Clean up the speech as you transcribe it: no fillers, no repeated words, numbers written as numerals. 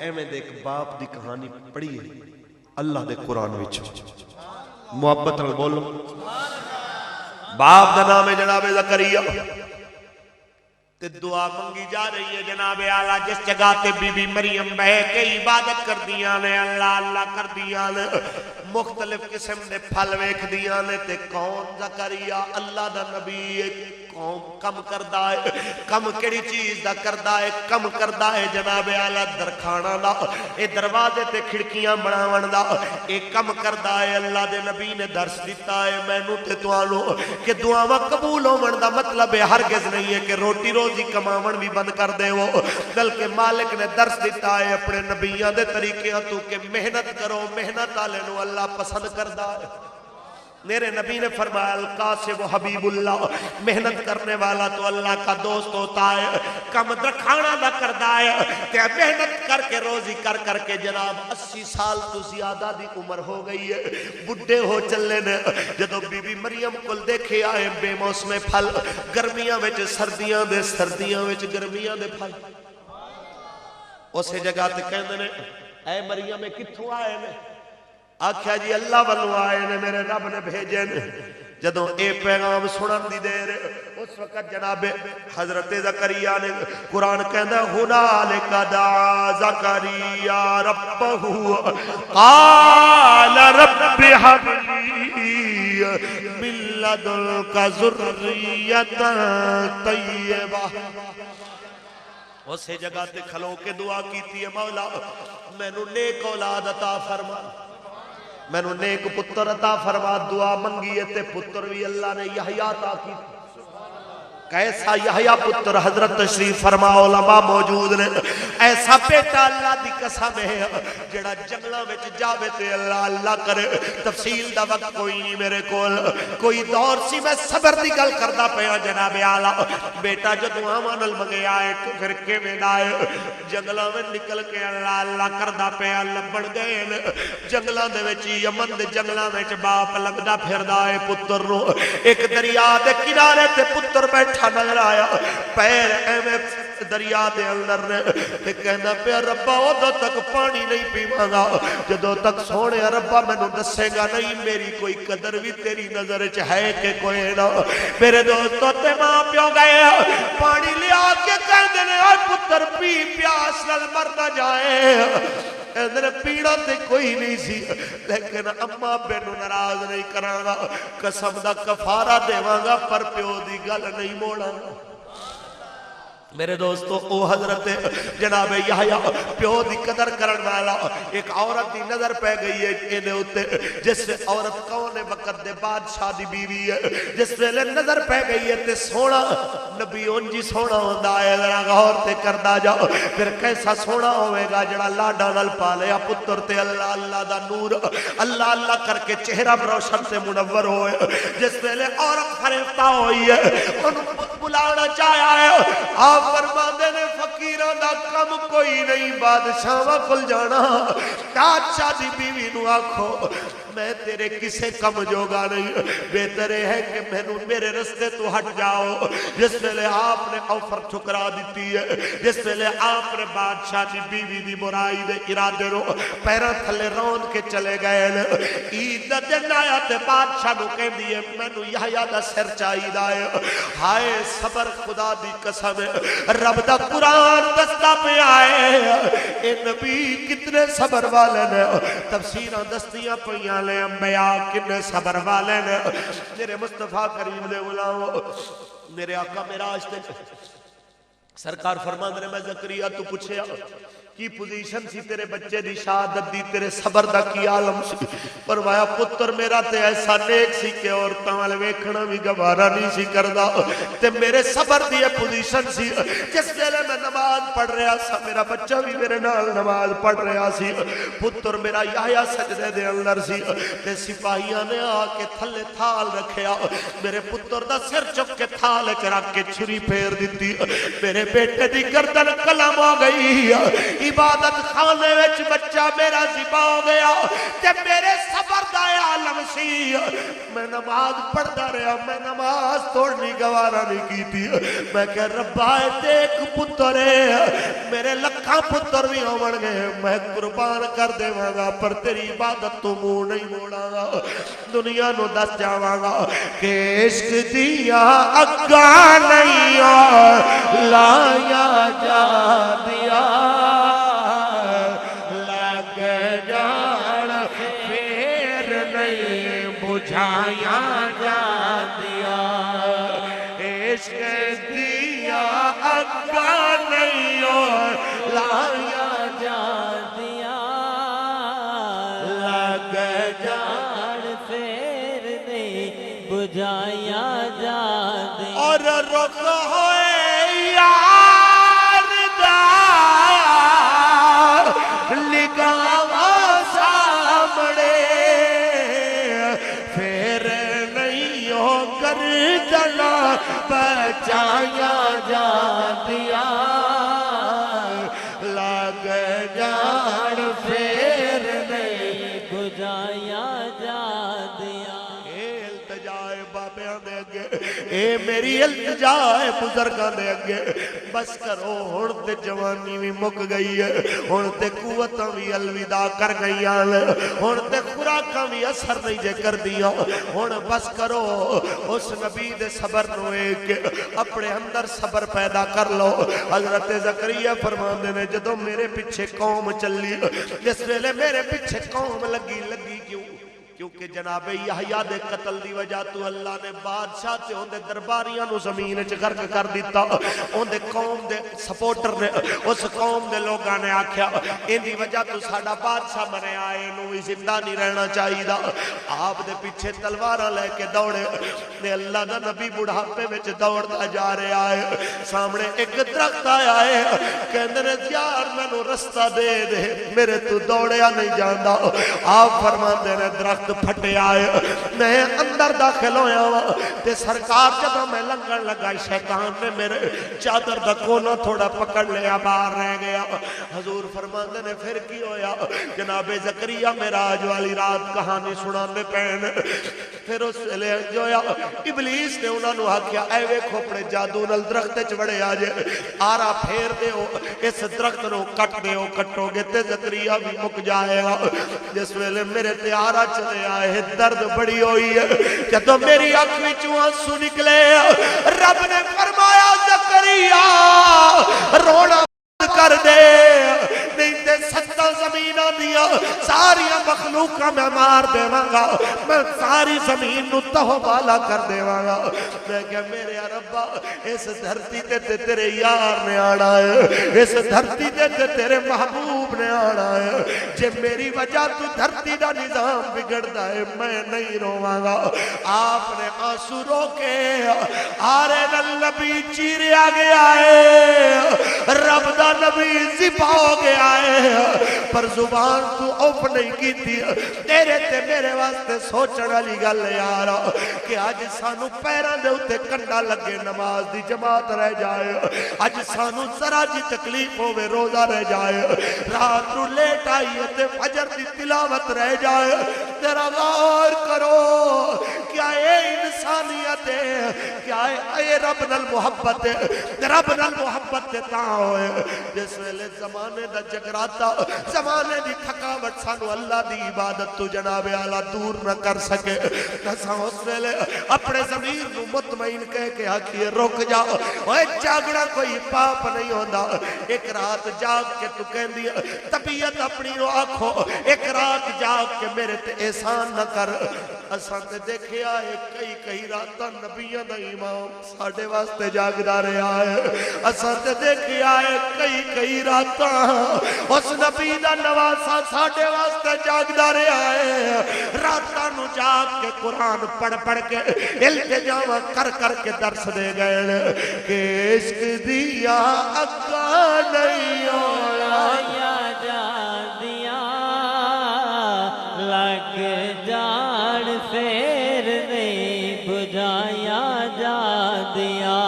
ایویں دے ایک باپ دی کہانی پڑھی ہے اللہ دے قرآن وچ محبت نال بولو باپ دا نام ہے جناب زکریا تے دعا منگی جا رہی ہے جناب اعلیٰ جس جگہ تے بی بی مریم بہ کے عبادت کر دیاں نے اللہ اللہ کر دیاں نے مختلف قسم دے پھل ویکھ دیاں نے تے کون زکریا اللہ دا نبی قوم کم کردہ ہے کم کیڑی چیز دا کردہ ہے جناب اعلیٰ درکھانا دا اے دروازے تے کھڑکیاں بناون دا اے کم کردہ ہے اللہ دے نبی نے درس دیتا ہے میں نو تے توانو کہ دعاواں قبول ہون دا مطلب ہے ہرگز نہیں ہے کہ روٹی روزی کماون بھی بند کر دے وہ بلکہ مالک نے درس دیتا ہے اپنے نبیوں دے طریقے تو کہ محنت کرو محنت والے نو اللہ پسند کردا ہے میرے نبی نے فرمایا القاسم حبیب اللہ محنت کرنے والا تو اللہ کا دوست ہوتا ہے کم درکھانا نہ کردا ہے کہ محنت کر کے روزی کر کر کے جناب 80 سال تو زیادہ دی عمر ہو گئی ہے بڈھے ہو چلے نے جدو بی بی مریم کل دیکھے آئے بے موسم پھل گرمیاں وچ سردیاں وچ گرمیاں دے پھل اسے جگہ تے کہندے نے اے مریم کتھوں آئے نے آکھیا جی اللہ والوں آئے نے میرے رب نے بھیجے نے جدوں اے پیغام سنن دی دیر اس وقت جناب حضرت زکریا نے قرآن کہندا ہنالک دعا زکریا ربہ قال رب هب لي من لدنک ذریۃ طیبہ اسے جگہ تے کھلو کے دعا کیتی ہے مولا مینوں نیک اولاد عطا فرما مینوں نیک پتر عطا فرما دعا منگی تے پتر بھی اللہ نے یحییٰ عطا کی کیسا یحییٰ پتر حضرت تشریف فرما علماء موجود نے ایسا بیٹا اللہ دی قسم ہے جڑا جنگلاں وچ جاوے تے اللہ اللہ کرے تفصیل دا وقت کوئی نہیں میرے کول کوئی دور سی میں صبر دی گل کردا پیا جناب اعلیٰ بیٹا جدوں آواں نال منگیا ہے تو پھر کیویں دا ہے جنگلاں وچ نکل کے اللہ اللہ کردا پیا لبن گئے جنگلاں دے وچ یمن دے جنگلاں وچ باپ لبدا پھردا ہے پتر نو ایک دریا دے کنارے تے پتر بیٹھا نظر آیا پیر ایویں دریا دے اندر نے تے کہندا پیا ربا اودوں تک پانی نہیں پیواں گا جدوں تک سونے ربا مینوں دسے گا نہیں میری کوئی قدر بھی تیری نظر وچ ہے کہ کوئی نہ میرے دوستو تے ماں پیو گئے پانی لیا کے کہندے نے اے پتر پی پیاس نال مر نہ جائے اندر پیڑا تے کوئی نہیں سی لیکن اما ابے نوں ناراض نہیں کراں گا قسم دا کفارہ دیواں گا پر پیو دی گل نہیں موڑاں گا میرے دوستو او حضرت جناب یحییٰ پیو دی قدر کرن والا ایک عورت دی نظر پہ گئی ہے اینے ہوتے جس سے عورت کون وقت دے بادشاہ دی بیوی ہے جس ویلے نظر پہ گئی ہے تے سونا نبی انجی سونا ہوندا ہے ذرا غور تے کردا جاؤ پھر کیسا سونا ہوئے گا جڑا لاڈا نال پالیا پتر تے اللہ اللہ دا نور اللہ اللہ کر کے چہرہ روشن سے منور ہوئے جس ویلے عورت فریفتہ ہوئی ہے ان بلانا چاہیا ہے آپ فرماندے نے فقیران دا کم کوئی نہیں بادشاہ کل جانا بادشاہ دی بیوی نو آکھو میں تیرے کسے کم جوگا نہیں بہتر ہے کہ میرے رستے تو ہٹ جاؤ جس ویلے آپ نے آفر ٹھکرا دیتی ہے جس ویلے آپ نے بادشاہ دی بیوی دی برائی دے ارادے رو پیرا تھلے روند کے چلے گئے عید دا دن آیا تے بادشاہ نو کہہ دیئے میں نو یحییٰ دا سر چاہید آئے ہائے صبر خدا دی قسم رب دا قرآن دستا پہ آئے اے نبی کتنے صبر والے نے تفسیرہ دستیاں پہیاں لے انبیاء کتنے صبر والے نے میرے مصطفیٰ کریم دے غلام میرے آقا معراج تے سرکار فرمان نے میں زکریا تو پوچھے کی پوزیشن سی تیرے بچے دی شہادت دی تیرے صبر دا کی عالم سی فرمایا پتر میرا تے ایسا نیک سی کہ عورتاں والے ویکھنا بھی گوارا نہیں سی کردا تے میرے صبر دی پوزیشن سی جس ویلے میں نماز پڑھ رہا سا میرا بچہ بھی میرے نال نماز پڑھ رہا سی پتر میرا یحییٰ سجدے دے اندر سی تے سپاہیاں نے آ کے تھلے تھال رکھیا میرے پتر دا سر چک کے تھال وچ رکھ کے چھری پھیر دتی میرے بیٹے دی گردن قلم ہو گئی عبادت خانے وچ بچہ میرا ذبح ہو گیا تے میرے صبر دا عالم سی میں نماز پڑھتا رہا میں نماز توڑنی گوارا نہیں کی تھی میں کہ ربا ایک پتر ہے میرے لکھاں پتر بھی ہومن گے میں قربان کر دے گا پر تیری عبادت تو منہ نہیں موڑا گا دنیا نو دس جاواں گا کہ عشق دیا اگا نہیں لایا جا دیا لگ جان پھر نہیں بجھایا جا دیا عشق دیا اگا نہیں لایا جا دیا لگ جان پھر نہیں بجھایا جا دیا اور رخ ہوئے یار دا لگاوا سامنے پھر نہیں ہو کر جلا بچایا جا دیا لگ جان پھر نہیں بجھایا جا دیا التجائے بابیاں دے اگے اے میری التجائے بزرگاں دے اگے بس کرو ہن تے جوانی بھی مک گئی ہے ہن تے قوتاں بھی الوداع کر گئیاں ہن تے خوراکاں بھی اثر نہیں جے کر دیاں ہن بس کرو اس نبی دے صبر نو ایک اپنے اندر صبر پیدا کر لو حضرت زکریا فرماندے نے جدوں میرے پیچھے قوم چلی جس ویلے میرے پیچھے قوم لگی کیوں کیونکہ جناب یحییٰ دے قتل دی وجہ تو اللہ نے بادشاہ تے ہوندے درباریاں نو زمین وچ غرق کر دیتا ہوندے قوم دے سپورٹر نے اس قوم دے لوگاں نے آکھیا ان دی وجہ تو ساڈا بادشاہ مرے آئے نو ہی زندہ نہیں رہنا چاہیے آپ دے پیچھے تلواراں لے کے دوڑے تے اللہ دا نبی بڑھاپے وچ دوڑدا جا رہا ہے سامنے ایک درخت آیا ہے کہندے نے یار مینوں رستہ دے دے میرے تو دوڑیا نہیں جاندا آپ فرماندے نے درخت پھٹے آئے میں اندر داخل ہویا ہوا تے سرکار جب میں لنگن لگا شیطان نے میرے چادر دا کونا تھوڑا پکڑ لیا باہر رہ گیا حضور فرماندے نے پھر کی ہویا جناب زکریا معراج والی رات کہانی سنانے پین پھر اس لے جویا ابلیس نے انہاں نو آکھیا اے ویکھو اپنے جادو نال درخت وچ وڑے آ جے آرا پھیر دیو اس درخت نو کٹ دیو کٹو گے تے زکریا بھی مک جائے گا جس ویلے میرے تے آرا چلے آئے درد بڑی ہوئی ہے جدو میری آنکھ وچوں آنسو نکلے رب نے فرمایا زکریا رونا بند کر دے نہیں تے ستاں زمیناں دیا ساری مخلوقاں میں مار دیواں گا میں ساری زمین نو تہو بالا کر دیواں گا میں کہ میرے ربا اس دھرتی تے تیرے یار نے آنا ہے اس دھرتی تے تیرے محبوب نے آنا ہے جے میری وجہ تو دھرتی دا نظام بگڑتا ہے میں نہیں رواں گا آپ نے آنسو روکے آرے نبی چیریا گیا ہے رب دا نبی ذبح ہو گیا ہے پر زبان تو اوف نہیں کی تھی تیرے تے میرے واسطے سوچن والی گل یار کہ اج سانو پیراں دے اوتے کنڈا لگے نماز دی جماعت رہ جائے اج سانو ذرا جی تکلیف ہوے روزہ رہ جائے رات نو لیٹ آئی تے فجر دی تلاوت رہ جائے ذرا غور کرو کیا اے انسانیت ہے کیا اے رب نال محبت ہے رب نال محبت تے تاں ہوئے جس ویلے زمانے دا جگراتا زمانے دی تھکاوٹ سانو اللہ دی عبادت تو جناب اعلیٰ دور نہ کر سکے نساں اس ویلے اپنے ضمیر نو مطمئن کہہ کے آکھیے رک جا اوے جاگنا کوئی پاپ نہیں ہوندا ایک رات جاگ کے تو کہندی طبیعت اپنی نو آکھو ایک رات جاگ کے میرے تے احسان نہ کر اساں تے دیکھیا ہے کئی راتاں نبیاں دا امام ساڈے واسطے جاگدا رہیا ہے اساں تے دیکھیا ہے کئی راتاں اس نبی دا نواسا ساڈے واسطے جاگدا رہیا ہے راتاں نو جاگ کے قرآن پڑھ کے التجاواں کر کے درس دے گئے کہ عشق دیا اگا نہیں لایا جا دیا لگ جان پھر نہیں بجھایا جا دیا